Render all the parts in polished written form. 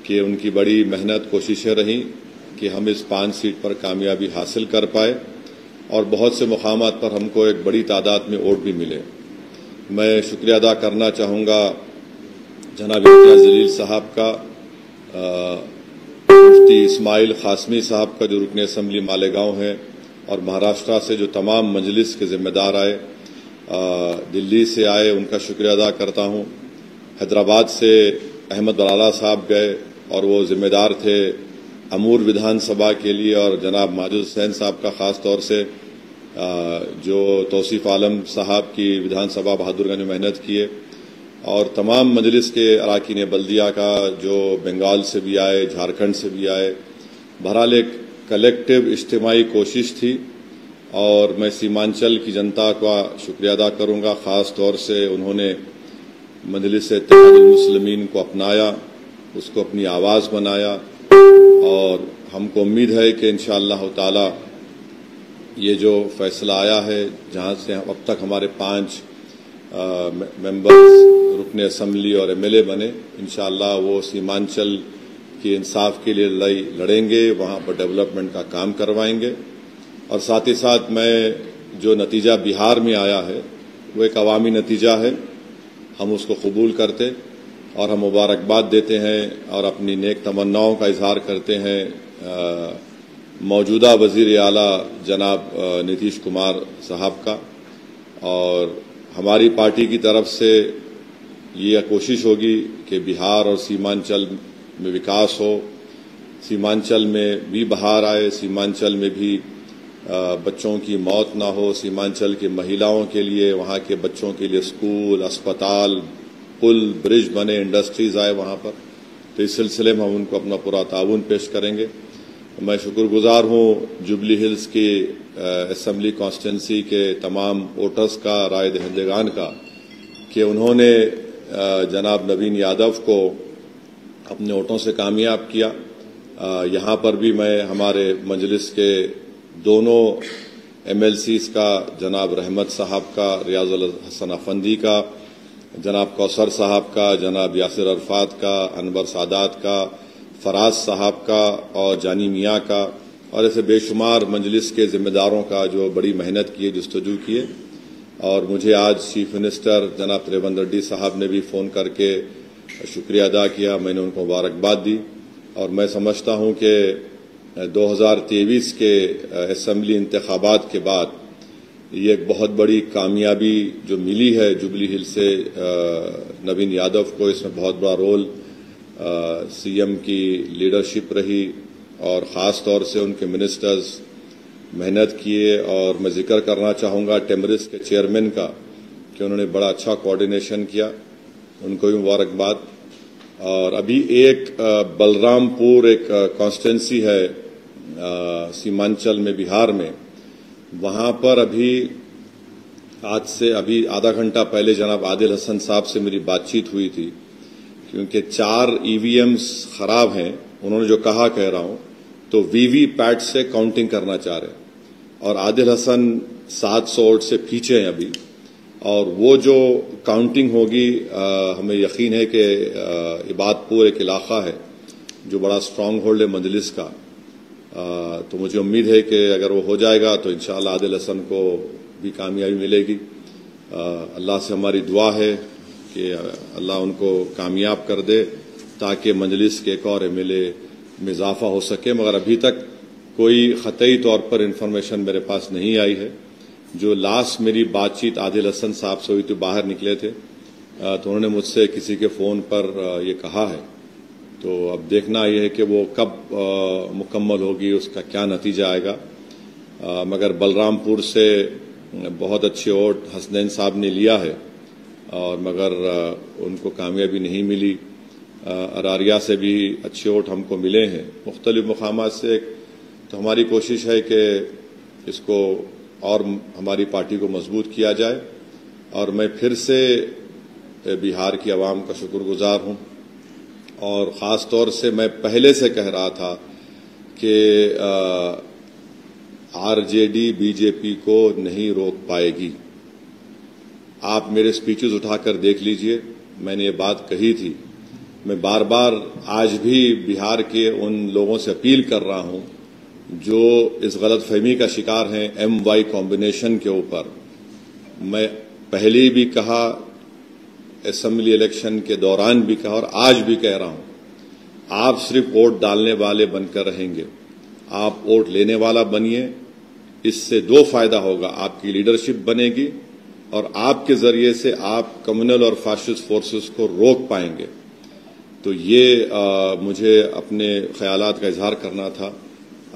کہ ان کی بڑی محنت کوششیں رہیں کہ ہم اس 5 سیٹ پر کامیابی حاصل کر پائے اور بہت سے مقامات پر ہم کو ایک بڑی تعداد میں ووٹ بھی ملے۔ میں شکریہ ادا کرنا چاہوں گا جناب امتیاز جلیل صاحب کا، مفتی اسماعیل قاسمی صاحب کا جو رکن اسمبلی مالیگاؤں ہیں، اور مہاراشٹرا سے جو تمام مجلس کے ذمہ دار آئے، دلی سے آئے، ان کا شکریہ ادا کرتا ہوں۔ حیدرآباد سے احمد برالا صاحب گئے اور وہ ذمہ دار تھے امور ودھان سبھا کے لیے، اور جناب ماجد حسین صاحب کا خاص طور سے جو توصیف عالم صاحب کی ودھان سبھا بہادر گنج میں محنت کیے، اور تمام مجلس کے اراکین بلدیہ کا جو بنگال سے بھی آئے، جھارکھنڈ سے بھی آئے۔ بہرحال ایک کلیکٹیو اجتماعی کوشش تھی، اور میں سیمانچل کی جنتا کا شکریہ ادا کروں گا۔ خاص طور سے انہوں نے مجلس اتحاد المسلمین کو اپنایا، اس کو اپنی آواز بنایا، اور ہم کو امید ہے کہ انشاءاللہ تعالی یہ جو فیصلہ آیا ہے، جہاں سے اب تک ہمارے 5 ممبرز رکن اسمبلی اور ایم ایل اے بنے، انشاءاللہ وہ سیمانچل کی انصاف کے لیے لڑائی لڑیں گے، وہاں پر ڈیولپمنٹ کا کام کروائیں گے۔ اور ساتھ ہی ساتھ میں جو نتیجہ بہار میں آیا ہے وہ ایک عوامی نتیجہ ہے، ہم اس کو قبول کرتے اور ہم مبارکباد دیتے ہیں اور اپنی نیک تمناؤں کا اظہار کرتے ہیں موجودہ وزیر اعلیٰ جناب نتیش کمار صاحب کا۔ اور ہماری پارٹی کی طرف سے یہ کوشش ہوگی کہ بہار اور سیمانچل میں وکاس ہو، سیمانچل میں بھی بہار آئے، سیمانچل میں بھی بچوں کی موت نہ ہو، سیمانچل کی مہیلاؤں کے لیے، وہاں کے بچوں کے لیے اسکول، اسپتال، پل، برج بنے، انڈسٹریز آئے وہاں پر۔ تو اس سلسلے میں ہم ان کو اپنا پورا تعاون پیش کریں گے۔ میں شکر گزار ہوں جوبلی ہلز کی اسمبلی کانسٹیٹنسی کے تمام ووٹرز کا، رائے دہندگان کا، کہ انہوں نے جناب نوین یادو کو اپنے ووٹوں سے کامیاب کیا۔ یہاں پر بھی میں ہمارے مجلس کے دونوں ایم ایل سیز کا، جناب رحمت صاحب کا، ریاض الحسن افندی کا، جناب کوثر صاحب کا، جناب یاسر عرفات کا، انور سادات کا، فراز صاحب کا اور جانی میاں کا، اور ایسے بے شمار مجلس کے ذمہ داروں کا جو بڑی محنت کیے، جستجو کیے۔ اور مجھے آج چیف منسٹر جناب ریونت ریڈی صاحب نے بھی فون کر کے شکریہ ادا کیا، میں نے ان کو مبارکباد دی، اور میں سمجھتا ہوں کہ 2023 کے اسمبلی انتخابات کے بعد یہ ایک بہت بڑی کامیابی جو ملی ہے جوبلی ہل سے نوین یادو کو، اس میں بہت بڑا رول سی ایم کی لیڈرشپ رہی، اور خاص طور سے ان کے منسٹرز محنت کیے۔ اور میں ذکر کرنا چاہوں گا ٹیمرس کے چیئرمین کا کہ انہوں نے بڑا اچھا کوآرڈینیشن کیا، ان کو بھی مبارکباد۔ اور ابھی ایک بلرام پور ایک کانسٹیٹنسی ہے سیمانچل میں، بہار میں، وہاں پر آج سے آدھا گھنٹہ پہلے جناب عادل حسن صاحب سے میری بات چیت ہوئی تھی، کیونکہ 4 ای وی ایمز خراب ہیں، انہوں نے جو کہہ رہا ہوں، تو وی وی پیٹ سے کاؤنٹنگ کرنا چاہ رہے ہیں، اور عادل حسن 700 ووٹ سے پیچھے ہیں ابھی، اور وہ جو کاؤنٹنگ ہوگی ہمیں یقین ہے کہ عباد پور ایک علاقہ ہے جو بڑا اسٹرانگ ہولڈ ہے مجلس کا، تو مجھے امید ہے کہ اگر وہ ہو جائے گا تو انشاءاللہ عادل حسن کو بھی کامیابی ملے گی۔ اللہ سے ہماری دعا ہے کہ اللہ ان کو کامیاب کر دے تاکہ مجلس کے ایک اور ایم ایل اے میں اضافہ ہو سکے، مگر ابھی تک کوئی قطعی طور پر انفارمیشن میرے پاس نہیں آئی ہے۔ جو لاسٹ میری بات چیت عادل حسن صاحب سے ہوئی تو باہر نکلے تھے، تو انہوں نے مجھ سے کسی کے فون پر یہ کہا ہے، تو اب دیکھنا یہ ہے کہ وہ کب مکمل ہوگی، اس کا کیا نتیجہ آئے گا۔ مگر بلرام پور سے بہت اچھے ووٹ حسنین صاحب نے لیا ہے، اور مگر ان کو کامیابی نہیں ملی۔ اراریا سے بھی اچھے ووٹ ہم کو ملے ہیں، مختلف مقامات سے۔ تو ہماری کوشش ہے کہ اس کو اور ہماری پارٹی کو مضبوط کیا جائے، اور میں پھر سے بہار کی عوام کا شکر گزار ہوں، اور خاص طور سے میں پہلے سے کہہ رہا تھا کہ R J D B J P کو نہیں روک پائے گی۔ آپ میرے سپیچز اٹھا کر دیکھ لیجئے، میں نے یہ بات کہی تھی میں بار بار آج بھی بہار کے ان لوگوں سے اپیل کر رہا ہوں جو اس غلط فہمی کا شکار ہیں ایم وائی کمبینیشن کے اوپر. میں پہلے بھی کہا, اسمبلی الیکشن کے دوران بھی کہا اور آج بھی کہہ رہا ہوں, آپ صرف ووٹ ڈالنے والے بن کر رہیں گے, آپ ووٹ لینے والا بنیے. اس سے دو فائدہ ہوگا, آپ کی لیڈرشپ بنے گی اور آپ کے ذریعے سے آپ کمیونل اور فاشسٹ فورسز کو روک پائیں گے. تو یہ مجھے اپنے خیالات کا اظہار کرنا تھا.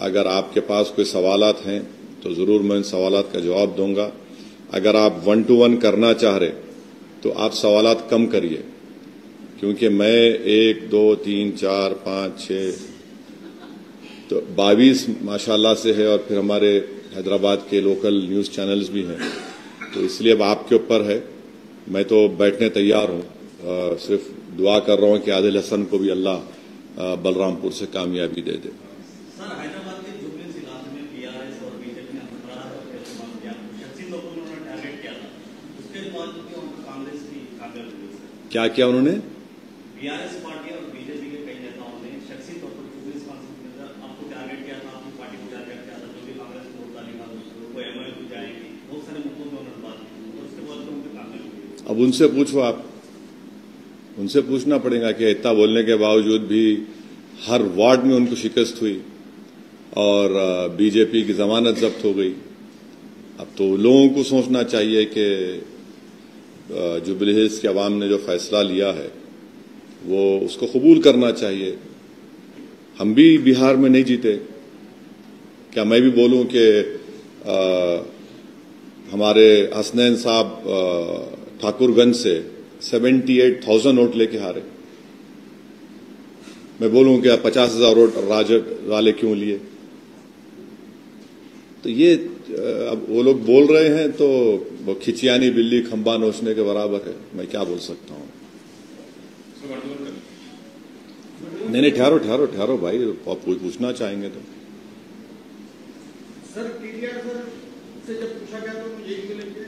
اگر آپ کے پاس کوئی سوالات ہیں تو ضرور میں ان سوالات کا جواب دوں گا. اگر آپ 1 to 1 کرنا چاہ رہے تو آپ سوالات کم کریے, کیونکہ میں 1 2 3 4 5 6 تو 22 ماشاءاللہ سے ہے, اور پھر ہمارے حیدرآباد کے لوکل نیوز چینلز بھی ہیں. تو اس لیے اب آپ کے اوپر ہے. میں تو بیٹھنے تیار ہوں, صرف دعا کر رہا ہوں کہ عادل حسن کو بھی اللہ بلرام پور سے کامیابی دے دے. سر, حیدرآباد کے جبلی ضلع میں پی آر ایس اور بی جے پی نے استعمال کیا, شخصی لوگوں نے انہوں نے ٹارگیٹ کیا تھا, اس کے بعد کانگریس کی کامیابی ہوئی. کیا کیا انہوں نے؟ پی آر ایس پارٹی اور بی جے پی کے کئی نیتاؤں نے شخصی طور پر جبلی ضلع آپ کو ٹارگیٹ کیا تھا, آپ کی پارٹی کو ٹارگیٹ کیا تھا, جو بھی کانگریس کو ووٹ ڈالے گا وہ ایم آئی کو جائے گی, بہت سارے مدعوں میں انہوں نے بات کی, اور اس کے بعد ان کی کامیابی ہوئی. اب ان سے پوچھو, آپ ان سے پوچھنا پڑے گا کہ اتنا بولنے کے باوجود بھی ہر وارڈ میں ان کو شکست ہوئی اور بی جے پی کی ضمانت ضبط ہو گئی. اب تو لوگوں کو سوچنا چاہیے کہ جوبلی ہلز کے عوام نے جو فیصلہ لیا ہے وہ اس کو قبول کرنا چاہیے. ہم بھی بہار میں نہیں جیتے. کیا میں بھی بولوں کہ ہمارے حسنین صاحب ٹھاکر گنج سے 78,000 ووٹ لے کے ہارے؟ میں بولوں کہ 50,000 ووٹ راجد والے کیوں لیے؟ تو یہ اب وہ لوگ بول رہے ہیں تو وہ کھچیانی بلی کھمبا نوچنے کے برابر ہے. میں کیا بول سکتا ہوں؟ نہیں ٹھہرو بھائی, پوچھنا چاہیں گے تو. سر, ٹی ڈی آر سر سے جب پوچھا گیا تو یہی ملے کہ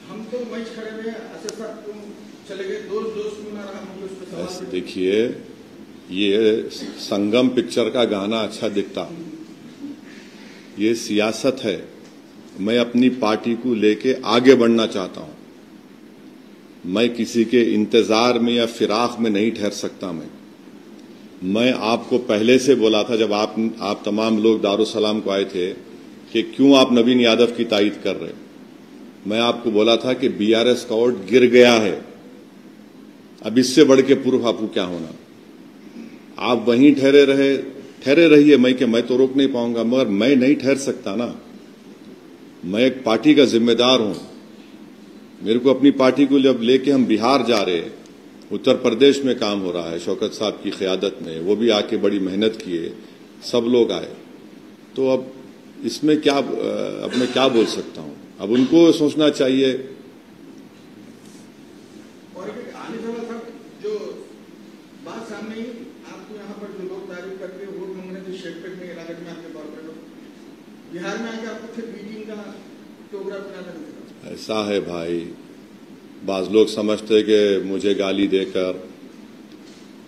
ہم تو میچ کھڑے ہوئے ہیں, اسد صاحب کیوں چلے گئے, دوست کیوں نہ رہا, ہم اس پہ سوال. دیکھیے, یہ سنگم پکچر کا گانا اچھا دکھتا, یہ سیاست ہے. میں اپنی پارٹی کو لے کے آگے بڑھنا چاہتا ہوں. میں کسی کے انتظار میں یا فراق میں نہیں ٹھہر سکتا. میں آپ کو پہلے سے بولا تھا جب آپ تمام لوگ دارالسلام کو آئے تھے کہ کیوں آپ نوین یادو کی تائید کر رہے. میں آپ کو بولا تھا کہ بی آر ایس کا ووٹ گر گیا ہے, اب اس سے بڑھ کے پرخافو کیا ہونا. آپ وہیں ٹھہرے رہیے. میں تو روک نہیں پاؤں گا, مگر میں نہیں ٹھہر سکتا نا. میں ایک پارٹی کا ذمہ دار ہوں. میرے کو اپنی پارٹی کو جب لے کے ہم بہار جا رہے, اتر پردیش میں کام ہو رہا ہے شوکت صاحب کی قیادت میں, وہ بھی آ کے بڑی محنت کیے, سب لوگ آئے. تو اب اس میں کیا بول سکتا ہوں. اب ان کو سوچنا چاہیے. اور علی صاحب جو بات سامنے ہی آپ کو یہاں پر جو لوگ تعریف کر کے ووٹ مانگنے کے شیٹ پیٹ میں علاقے میں آپ کے کارپوریٹر بہار میں آ کے آپ کو پھر بیٹنگ کا پروگرام بنا کر ایسا ہے بھائی, بعض لوگ سمجھتے کہ مجھے گالی دے کر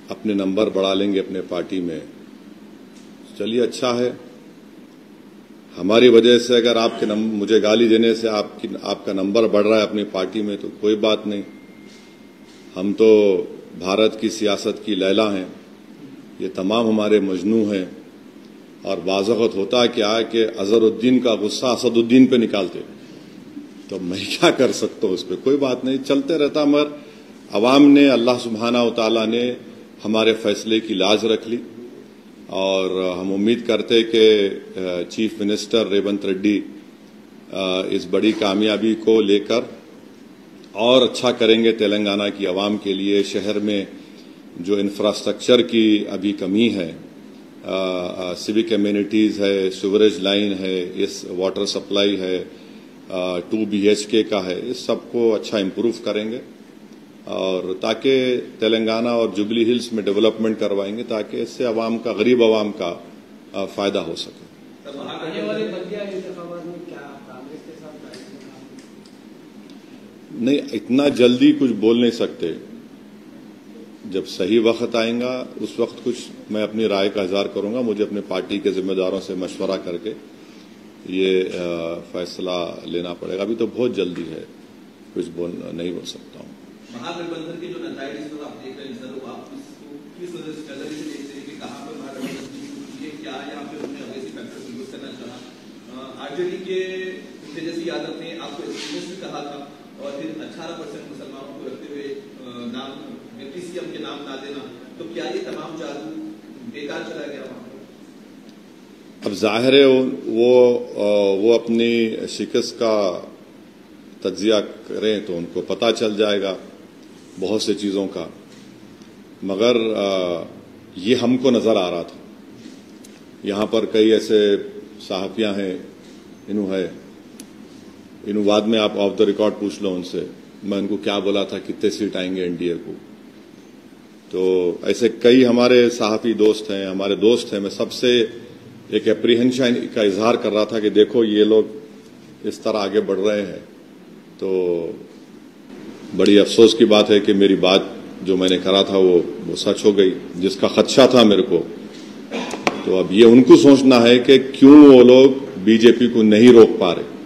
اپنے نمبر بڑھا لیں گے اپنے پارٹی میں. چلیے اچھا ہے, ہماری وجہ سے اگر مجھے گالی دینے سے آپ کا نمبر بڑھ رہا ہے اپنی پارٹی میں تو کوئی بات نہیں. ہم تو بھارت کی سیاست کی لیلا ہیں, یہ تمام ہمارے مجنو ہیں. اور بعض وقت ہوتا کیا کہ اظہر الدین کا غصہ اسد الدین پہ نکالتے, تو میں کیا کر سکتا ہوں اس پہ. کوئی بات نہیں, چلتے رہتا. مگر عوام نے, اللہ سبحانہ و تعالیٰ نے ہمارے فیصلے کی لاج رکھ لی, اور ہم امید کرتے کہ چیف منسٹر ریونت ریڈی اس بڑی کامیابی کو لے کر اور اچھا کریں گے تلنگانہ کی عوام کے لیے. شہر میں جو انفراسٹرکچر کی ابھی کمی ہے, سیوک ایمینٹیز ہے, سیوریج لائن ہے, اس واٹر سپلائی ہے, 2 BHK کا ہے, اس سب کو اچھا امپروو کریں گے, اور تاکہ تلنگانہ اور جوبلی ہلز میں ڈیولپمنٹ کروائیں گے, تاکہ اس سے عوام کا, غریب عوام کا فائدہ ہو سکے. نہیں, اتنا جلدی کچھ بول نہیں سکتے. جب صحیح وقت آئیں گا اس وقت کچھ میں اپنی رائے کا اظہار کروں گا. مجھے اپنے پارٹی کے ذمہ داروں سے مشورہ کر کے یہ فیصلہ لینا پڑے گا. ابھی تو بہت جلدی ہے, کچھ نہیں بول سکتا ہوں. مہاگٹھبندھن کے جو نتائج اس وقت آپ دیکھ رہے ہیں سر, آپ کس وجہ سے نظر سے دیکھتے ہیں کہ کہاں پر مہاگٹھبندھن یہ کیا یا پھر انہوں نے اگریسو فیکٹر یوز کرنا چاہا؟ آر جے ڈی کے تیجسوی یادو نے آپ کو ایکسٹریمسٹ بھی کہا تھا اور پھر 18% مسلمانوں کو رکھتے ہوئے نام ڈپٹی سی ایم کے نام نہ دینا, تو کیا یہ تمام جادو بیکار چلا گیا وہاں پر؟ اب ظاہر ہے وہ اپنی شکست کا تجزیہ کریں تو ان کو پتہ چل جائے گا بہت سے چیزوں کا, مگر یہ ہم کو نظر آ رہا تھا. یہاں پر کئی ایسے صحافیاں ہیں, انہوں بعد میں آپ آف دا ریکارڈ پوچھ لو ان سے, میں ان کو کیا بولا تھا کتنے سیٹ آئیں گے NDA کو. تو ایسے کئی ہمارے صحافی دوست ہیں, ہمارے دوست ہیں. میں سب سے ایک اپریہنشن کا اظہار کر رہا تھا کہ دیکھو یہ لوگ اس طرح آگے بڑھ رہے ہیں. تو بڑی افسوس کی بات ہے کہ میری بات جو میں نے کرا تھا وہ سچ ہو گئی, جس کا خدشہ تھا میرے کو. تو اب یہ ان کو سوچنا ہے کہ کیوں وہ لوگ BJP کو نہیں روک پا رہے.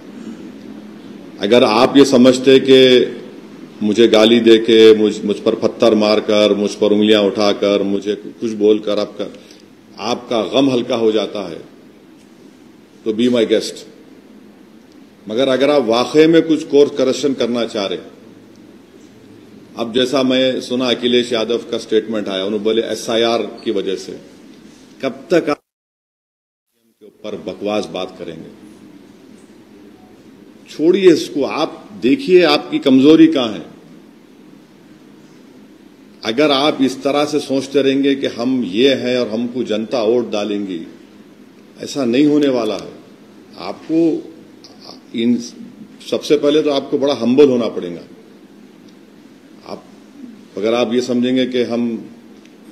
اگر آپ یہ سمجھتے کہ مجھے گالی دے کے مجھ پر پتھر مار کر, مجھ پر انگلیاں اٹھا کر, مجھے کچھ بول کر آپ کا غم ہلکا ہو جاتا ہے تو بی مائی گیسٹ. مگر اگر آپ واقعی میں کچھ کورس کریکشن کرنا چاہ رہے, اب جیسا میں سنا اکھلیش یادو کا سٹیٹمنٹ آیا, انہوں بولے SIR کی وجہ سے, کب تک آپ کے اوپر بکواس بات کریں گے؟ چھوڑیے اس کو, آپ دیکھیے آپ کی کمزوری کہاں ہے. اگر آپ اس طرح سے سوچتے رہیں گے کہ ہم یہ ہیں اور ہم کو جنتا ووٹ ڈالیں گی, ایسا نہیں ہونے والا ہے. آپ کو سب سے پہلے تو آپ کو بڑا ہمبل ہونا پڑے گا. اگر آپ یہ سمجھیں گے کہ ہم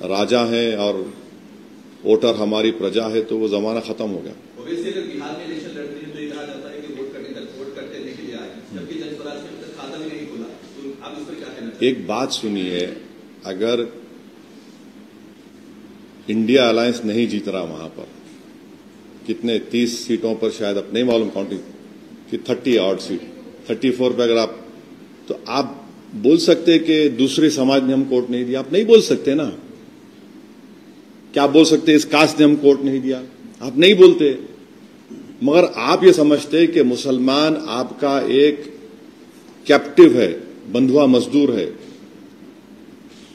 راجا ہیں اور ووٹر ہماری پرجا ہے تو وہ زمانہ ختم ہو گیا. اگر بہار میں الیکشن لڑتے ہیں تو یہ کہا جاتا ہے کہ ووٹ کرنے کے لیے آئے, جبکہ جن سوراج میں کھاتا بھی نہیں کھولا. تو آپ اس پر کیا کہنا چاہتے ہیں؟ ایک بات سنیے, اگر انڈیا الائنس نہیں جیت رہا وہاں پر, کتنے 30 سیٹوں پر شاید اب نہیں معلوم کاؤنٹنگ کہ 30 آؤٹ سیٹ 34 پہ, اگر آپ تو آپ بول سکتے کہ دوسرے سماج نے ہم کوٹ نہیں دیا. آپ نہیں بول سکتے نا. کیا بول سکتے اس کاسٹ نے ہم کوٹ نہیں دیا؟ آپ نہیں بولتے. مگر آپ یہ سمجھتے کہ مسلمان آپ کا ایک کیپٹیو ہے, بندھوا مزدور ہے.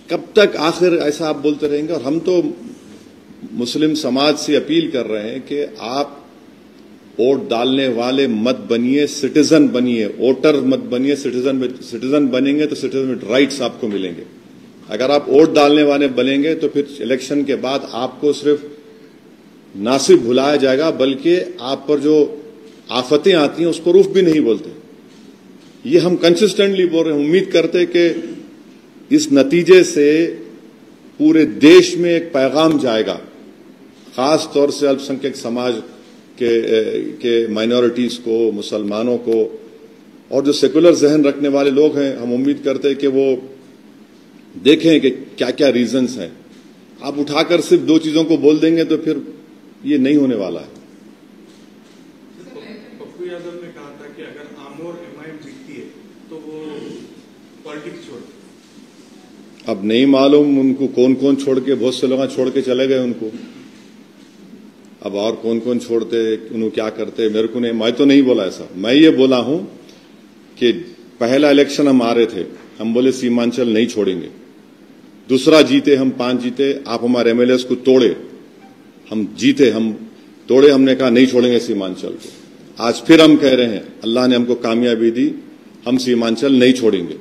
کب تک آخر ایسا آپ بولتے رہیں گے؟ اور ہم تو مسلم سماج سے اپیل کر رہے ہیں کہ آپ ووٹ ڈالنے والے مت بنیے, سٹیزن بنیے. ووٹر مت بنیے, سٹیزن بنیں گے تو سٹیزن رائٹس آپ کو ملیں گے. اگر آپ ووٹ ڈالنے والے بنیں گے تو پھر الیکشن کے بعد آپ کو صرف نہ صرف بھلایا جائے گا بلکہ آپ پر جو آفتیں آتی ہیں اس پر روف بھی نہیں بولتے. یہ ہم کنسسٹنٹلی بول رہے ہیں. امید کرتے کہ اس نتیجے سے پورے دیش میں ایک پیغام جائے گا, خاص طور سے الپ سنکھیک سماج کے مائنورٹیز کو, مسلمانوں کو, اور جو سیکولر ذہن رکھنے والے لوگ ہیں. ہم امید کرتے ہیں کہ وہ دیکھیں کہ کیا کیا ریزنز ہیں. آپ اٹھا کر صرف 2 چیزوں کو بول دیں گے تو پھر یہ نہیں ہونے والا ہے. پپو یادو نے کہا تھا کہ اگر آمور MIM جیتتی ہے تو وہ پالیٹکس چھوڑ. اب نہیں معلوم ان کو کون کون چھوڑ کے, بہت سے لوگ چھوڑ کے چلے گئے ان کو. اب اور کون کون چھوڑتے, انہوں کیا کرتے, میرے کو نہیں, میں تو نہیں بولا ایسا. میں یہ بولا ہوں کہ پہلا الیکشن ہم آ رہے تھے, ہم بولے سیمانچل نہیں چھوڑیں گے. دوسرا جیتے, ہم 5 جیتے, آپ ہمارے MLAs کو توڑے, ہم جیتے, ہم توڑے, ہم نے کہا نہیں چھوڑیں گے سیمانچل کو. آج پھر ہم کہہ رہے ہیں اللہ نے ہم کو کامیابی دی, ہم سیمانچل نہیں چھوڑیں گے.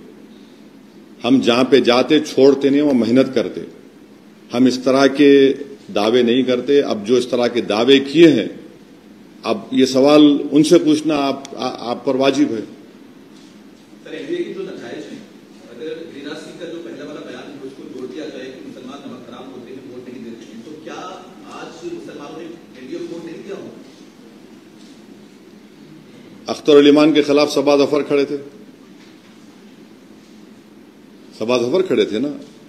ہم جہاں پہ جاتے چھوڑتے نہیں, وہ محنت کرتے. ہم اس طرح کے دعوے نہیں کرتے. اب جو اس طرح کے دعوے کیے ہیں, اب یہ سوال ان سے پوچھنا آپ پر واجب ہے. سر NDA کی جو نتائج ہیں, اگر گریراج سنگھ کا جو پہلا والا بیان ہے اس کو جوڑ دیا جائے کہ مسلمان نمک حرام ہوتے ہیں, ووٹ نہیں دیتے ہیں, تو کیا آج مسلمانوں نے NDA کو ووٹ نہیں دیا ہو؟ اختر علی مان کے خلاف صبا ظفر کھڑے تھے, صبا ظفر کھڑے تھے نا.